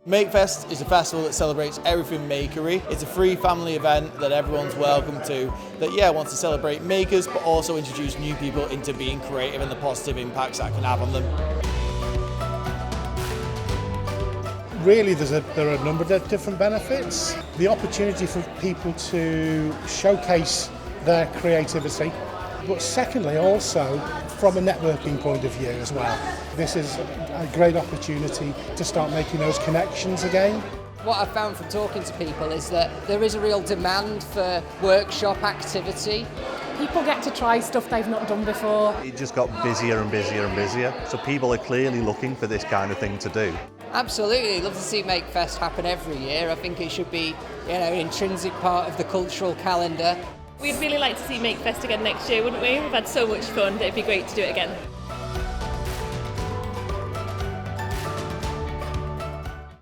Makefest is a festival that celebrates everything makery. It's a free family event that everyone's welcome to, that wants to celebrate makers but also introduce new people into being creative and the positive impacts that can have on them. Really, there are a number of different benefits. The opportunity for people to showcase their creativity, but secondly also from a networking point of view as well. This is a great opportunity to start making those connections again. What I've found from talking to people is that there is a real demand for workshop activity. People get to try stuff they've not done before. It just got busier and busier and busier, so people are clearly looking for this kind of thing to do. Absolutely, love to see Makefest happen every year. I think it should be, an intrinsic part of the cultural calendar. We'd really like to see Makefest again next year, wouldn't we? We've had so much fun, it'd be great to do it again.